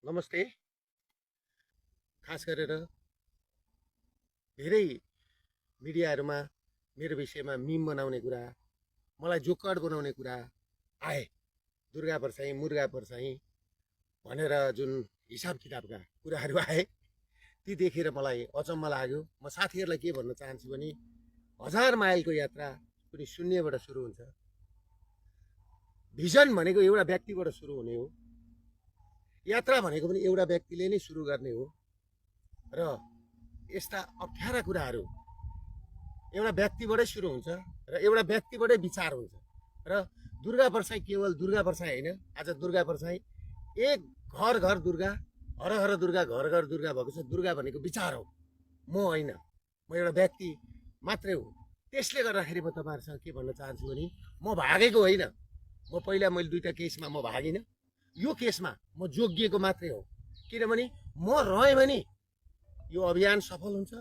नमस्ते। खास गरेर धेरै मिडियाहरूमा मेरो विषयमा मिम बनाउने कुरा, मलाई जोकर बनाउने कुरा आए। दुर्गा परसाई मुर्गा परसाई भनेर जुन हिसाब किताबका कुराहरू आए, ती देखेर मलाई अचम्म लाग्यो। म साथीहरूलाई के भन्न चाहन्छु भने 1000 माइलको यात्रा कुनै शून्यबाट सुरु हुन्छ। भिजन भनेको एउटा व्यक्तिबाट सुरु हुने हो। यात्रा भनेको पनि एउटा व्यक्तिले नै सुरु गर्ने हो। र यस्ता अप्ठ्यारा कुराहरू एउटा व्यक्तिबाटै सुरु हुन्छ र एउटा व्यक्तिबाटै विचार हुन्छ। र दुर्गा परसाई केवल दुर्गा परसाई होइन, आज दुर्गा परसाई एक घर घर दुर्गा, हर हर दुर्गा, घर घर दुर्गा भएको छ। दुर्गा भनेको विचार हो, म होइन, म एउटा व्यक्ति मात्रै हो। त्यसले गर्दाखेरि म तपाईँहरूसँग के भन्न चाहन्छु भने म भागेको होइन। मैले दुईवटा केसमा म भागिनँ। यो केसमा म जोगिएको मात्रै हो। किनभने म रहेँ भने यो अभियान सफल हुन्छ,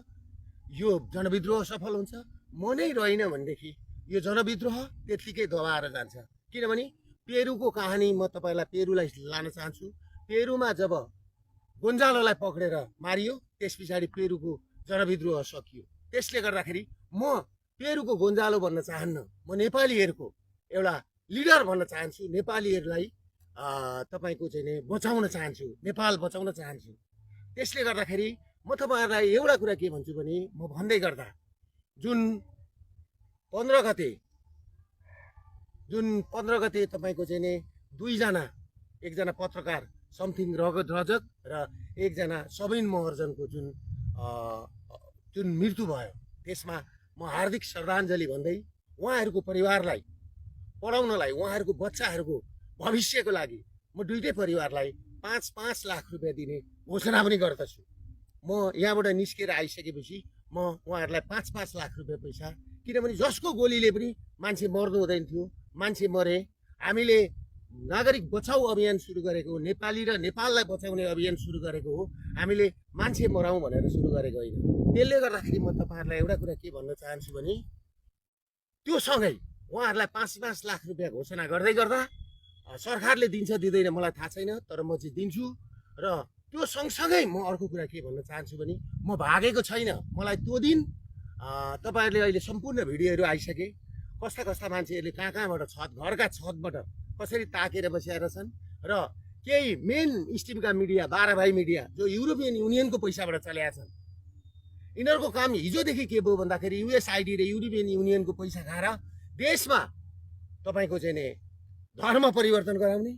यो जनविद्रोह सफल हुन्छ। म नै रहेन भनेदेखि यो जनविद्रोह त्यत्तिकै दबाएर जान्छ। किनभने पेरुको कहानी म तपाईँलाई पेरुलाई लान चाहन्छु। पेरुमा जब गोन्जालोलाई पक्रेर मारियो, त्यस पछाडि पेरुको जनविद्रोह सकियो। त्यसले गर्दाखेरि म पेरुको गोन्जालो भन्न चाहन्न, म नेपालीहरूको एउटा लिडर भन्न चाहन्छु। नेपालीहरूलाई तपाईँको चाहिँ बचाउन चाहन्छु, नेपाल बचाउन चाहन्छु। त्यसले गर्दाखेरि म तपाईँहरूलाई एउटा कुरा के भन्छु भने, म भन्दै गर्दा जुन 15 गते तपाईँको चाहिँ दुईजना, एकजना पत्रकार समथिङ रगत रजक र एकजना सबिन महर्जनको जुन मृत्यु भयो, त्यसमा म हार्दिक श्रद्धाञ्जली भन्दै उहाँहरूको परिवारलाई पढाउनलाई, उहाँहरूको बच्चाहरूको भविष्यको लागि म दुईटै परिवारलाई 5-5 लाख रुपियाँ दिने घोषणा पनि गर्दछु। म यहाँबाट निस्केर आइसकेपछि म उहाँहरूलाई 5-5 लाख रुपियाँ पैसा, किनभने जसको गोलीले पनि मान्छे मर्नु हुँदैन थियो, मान्छे मरे। हामीले नागरिक बचाउ अभियान सुरु गरेको हो, नेपाली र नेपाललाई बचाउने अभियान सुरु गरेको हो। हामीले मान्छे मराउँ भनेर सुरु गरेको होइन। त्यसले गर्दाखेरि म तपाईँहरूलाई एउटा कुरा के भन्न चाहन्छु भने, त्यो सँगै उहाँहरूलाई 5-5 लाख रुपियाँ घोषणा गर्दै गर्दा सरकारले दिन्छ दिँदैन मलाई थाहा छैन, तर म चाहिँ दिन्छु। र त्यो सँगसँगै म अर्को कुरा के भन्न चाहन्छु भने, म भागेको छैन। मलाई त्यो दिन तपाईँहरूले अहिले सम्पूर्ण भिडियोहरू आइसके, कस्ता कस्ता मान्छेहरूले कहाँबाट घरका छतबाट कसरी ताकेर बसेर छन्। र केही मेन स्ट्रिमका मिडिया, 12 भाइ मिडिया, जो युरोपियन युनियनको पैसाबाट चलेका छन्, यिनीहरूको काम हिजोदेखि के भयो भन्दाखेरि युएसआइडी र युरोपियन युनियनको पैसा खाएर देशमा तपाईँको चाहिँ धर्म परिवर्तन गराउने,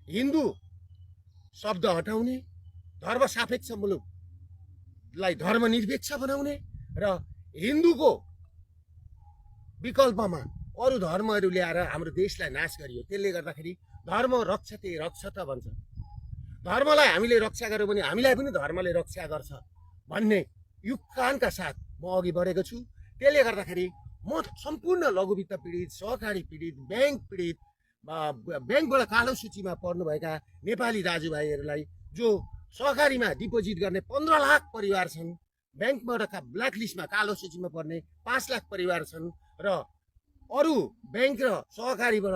हिन्दू शब्द हटाउने, धर्मसापेक्ष मुलुकलाई धर्मनिरपेक्ष बनाउने र हिन्दूको विकल्पमा अरू धर्महरू ल्याएर हाम्रो देशलाई नाश गरियो। त्यसले गर्दाखेरि धर्म रक्षते रक्षत भन्छ। धर्मलाई हामीले रक्षा गऱ्यौँ भने हामीलाई पनि धर्मले रक्षा गर्छ भन्ने युक्कानका साथ म अघि बढेको छु। त्यसले गर्दाखेरि म सम्पूर्ण लघुवित्त पीडित, सहकारी पीडित, ब्याङ्क पीडित, ब्याङ्कबाट कालो सूचीमा पर्नुभएका नेपाली दाजुभाइहरूलाई, जो सहकारीमा डिपोजिट गर्ने 15 लाख परिवार छन्, ब्याङ्कबाट ब्ल्याक लिस्टमा कालो सूचीमा पर्ने 5 लाख परिवार छन्, र अरू ब्याङ्क र सहकारीबाट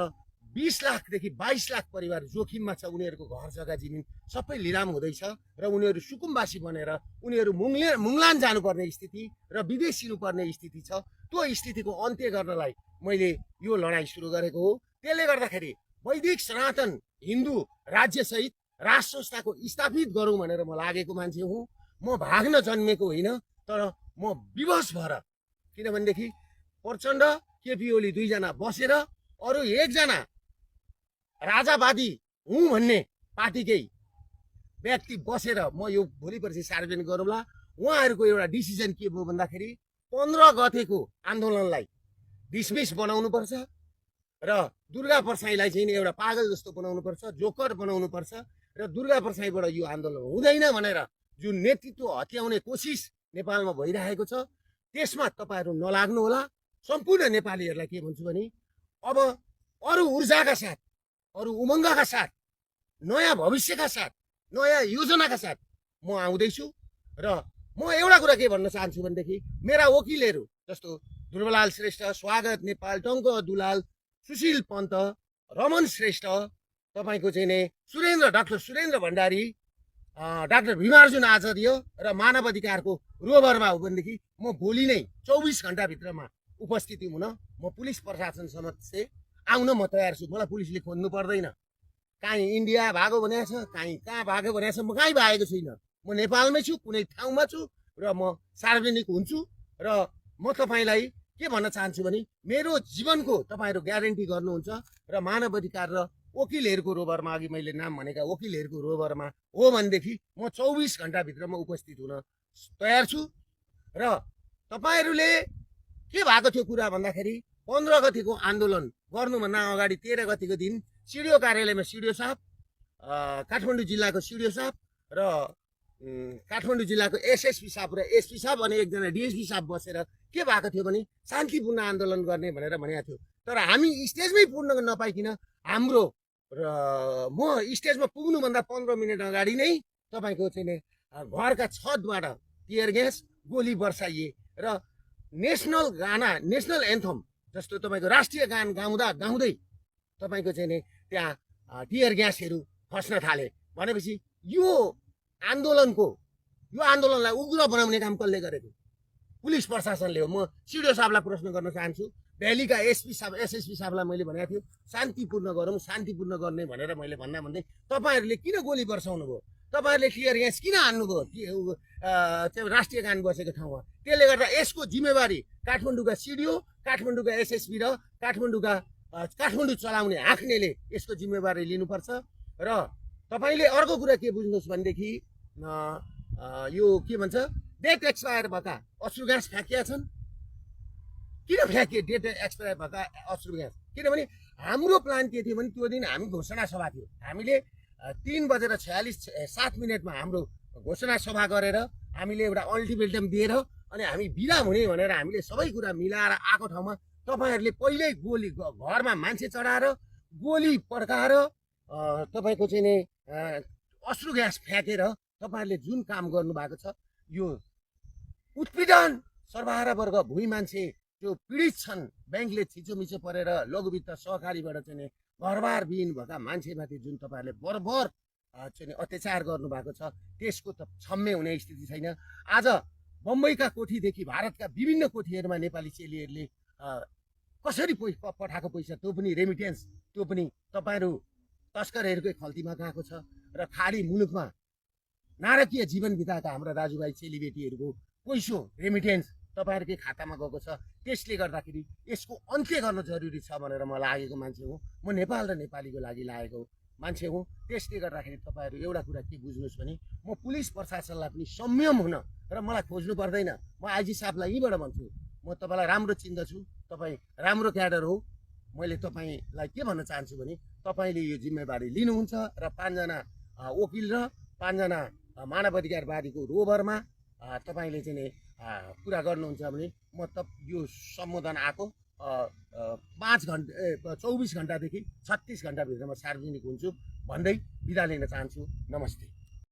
20 लाखदेखि 22 लाख परिवार जोखिममा छ। उनीहरूको घर जग्गा जमिन सबै लिलाम हुँदैछ र उनीहरू सुकुम्बासी बनेर उनीहरू मुङलान जानुपर्ने स्थिति र विदेश हिँड्नुपर्ने स्थिति छ। त्यो स्थितिको अन्त्य गर्नलाई मैले यो लडाइँ सुरु गरेको हो। त्यसले गर्दाखेरि वैदिक सनातन हिन्दू राज्यसहित राष्ट्र संस्थाको स्थापित गरौँ भनेर म लागेको मान्छे हुँ। म भाग्न जन्मेको होइन, तर म विवश भएर, किनभनेदेखि प्रचण्ड, केपी ओली दुईजना बसेर अरू एकजना राजावादी हुँ भन्ने पार्टीकै व्यक्ति बसेर, म यो भोलि पर्सि सार्वजनिक गरौँला, उहाँहरूको एउटा डिसिजन के भयो भन्दाखेरि 15 गतेको आन्दोलनलाई डिसमिस बनाउनुपर्छ र दुर्गा परसाईलाई चाहिँ एउटा पागल जस्तो बनाउनुपर्छ, जोकर बनाउनुपर्छ र दुर्गा परसाईबाट यो आन्दोलन हुँदैन भनेर जुन नेतृत्व हत्याउने कोसिस नेपालमा भइरहेको छ, त्यसमा तपाईँहरू नलाग्नु होला। सम्पूर्ण नेपालीहरूलाई के भन्छु भने, अब अरू ऊर्जाका साथ, अरू उमङ्गका साथ, नयाँ भविष्यका साथ, नयाँ योजनाका साथ म आउँदैछु। र म एउटा कुरा के भन्न चाहन्छु भनेदेखि, मेरा वकिलहरू जस्तो ध्रुवलाल श्रेष्ठ, स्वागत नेपाल, टङ्क दुलाल, सुशील पन्त, रमन श्रेष्ठ, तपाईँको चाहिँ डाक्टर सुरेन्द्र भण्डारी, डाक्टर भीमार्जुन आचार्य र मानव अधिकारको रोभरमा हो भनेदेखि म भोलि नै 24 घन्टाभित्रमा उपस्थिति हुन म पुलिस प्रशासन समक्ष आउन म तयार छु। मलाई पुलिसले खोज्नु पर्दैन। काहीँ इन्डिया भागो भनेको छ, कहाँ भागो भनेको छ, म कहीँ भागेको छुइनँ। म नेपालमै छु, कुनै ठाउँमा छु र म सार्वजनिक हुन्छु। र म तपाईँलाई के भन्न चाहन्छु भने मेरो जीवनको तपाईँहरू ग्यारेन्टी गर्नुहुन्छ र मानव अधिकार र वकिलहरूको रोभरमा, अघि मैले नाम भनेका वकिलहरूको रोभरमा हो भनेदेखि म 24 घन्टाभित्रमा उपस्थित हुन तयार छु। र तपाईँहरूले के भएको थियो कुरा भन्दाखेरि 15 गतिको आन्दोलन गर्नुभन्दा अगाडि 13 गतिको दिन सिडिओ कार्यालयमा सिडिओ साहब, काठमाडौँ जिल्लाको सिडिओ साहब र काठमाडौँ जिल्लाको एसएसपी साहब र एसपी साहब अनि एकजना डिएसपी साहब बसेर के भएको थियो भने शान्तिपूर्ण आन्दोलन गर्ने भनेर भनेको थियो। तर हामी स्टेजमै पुग्न नपाइकन हाम्रो र म स्टेजमा पुग्नुभन्दा 15 मिनट अगाडि नै तपाईँको चाहिँ घरका छतबाट टियर ग्यास गोली बर्साइए र नेसनल गाना, नेसनल एन्थम जस्तो तपाईँको राष्ट्रिय गान गाउँदै तपाईँको चाहिँ नि त्यहाँ टियर ग्यासहरू खस्न थाले। भनेपछि यो आन्दोलनलाई उग्र बनाउने काम कसले गरेको? पुलिस प्रशासनले हो। म सिडिओ साहबलाई प्रश्न गर्न चाहन्छु। भ्यालीका एसपी साहब, एसएसपी साहबलाई मैले भनेको थियो शान्तिपूर्ण गरौँ, शान्तिपूर्ण गर्ने भनेर मैले भन्दै तपाईँहरूले किन गोली बर्साउनु भयो? तपाईँहरूले टियर ग्यास किन हान्नुभयो राष्ट्रिय गान बसेको ठाउँमा? त्यसले गर्दा यसको जिम्मेवारी काठमाडौँका सिडिओ, काठमाडौँका एसएसपी र काठमाडौँ चलाउने हाँक्नेले यसको जिम्मेवारी लिनुपर्छ। र तपाईँले अर्को कुरा के बुझ्नुहोस् भनेदेखि यो के भन्छ, डेट एक्सपायर भएका अश्रु ग्यास फ्याँकिया छन्। किन फ्याँकिए डेट एक्सपायर भएका अश्रु ग्यास? किनभने हाम्रो प्लान के थियो भने त्यो दिन हामी घोषणा सभा थियो। हामीले 3:46 हाम्रो घोषणा सभा गरेर हामीले एउटा अल्टिमेटम दिएर अनि हामी बिदा हुने भनेर हामीले सबै कुरा मिलाएर आएको ठाउँमा तपाईँहरूले पहिल्यै गोली घरमा मान्छे चढाएर गोली पड्काएर तपाईँको चाहिँ नि अश्रु ग्यास फ्याँकेर तपाईँहरूले जुन काम गर्नुभएको छ यो उत्पीडन सर्वहारा वर्ग भुइँ मान्छे जो पीडित छन्, ब्याङ्कले थिचोमिचो परेर लघुवित्त सहकारीबाट चाहिँ नि घरबार विहीन भएका मान्छेमाथि जुन तपाईँहरूले बर्बर चाहिँ अत्याचार गर्नुभएको छ त्यसको त क्षम्य हुने स्थिति छैन। आज बम्बईका कोठीदेखि भारतका विभिन्न कोठीहरूमा नेपाली चेलीहरूले कसरी पठाएको पैसा त्यो पनि रेमिटेन्स, त्यो पनि तपाईँहरू तस्करहरूकै खल्तीमा गएको छ। र खाडी मुलुकमा नारकीय जीवन बिताएका हाम्रा दाजुभाइ चेलीबेटीहरूको पैसो रेमिटेन्स तपाईँहरूकै खातामा गएको छ। त्यसले गर्दाखेरि यसको अन्त्य गर्न जरुरी छ भनेर म लागेको मान्छे हुँ। म नेपाल र नेपालीको लागि लागेको मान्छे हुँ। त्यसले गर्दाखेरि तपाईँहरू एउटा कुरा के बुझ्नुहोस् भने म पुलिस प्रशासनलाई पनि संयम हुन र मलाई खोज्नु पर्दैन। म आइजी साहबलाई यहीँबाट भन्छु, म तपाईँलाई राम्रो चिन्दछु, तपाईँ राम्रो क्याडर हो। मैले तपाईँलाई के भन्न चाहन्छु भने तपाईँले यो जिम्मेवारी लिनुहुन्छ र 5 जना वकिल र 5 जना मानव अधिकारवादीको रोभरमा तपाईँले चाहिँ नि कुरा गर्नुहुन्छ भने म यो सम्बोधन आएको 24 घन्टादेखि 36 घन्टाभित्रमा सार्वजनिक हुन्छु भन्दै बिदा लिन चाहन्छु। नमस्ते।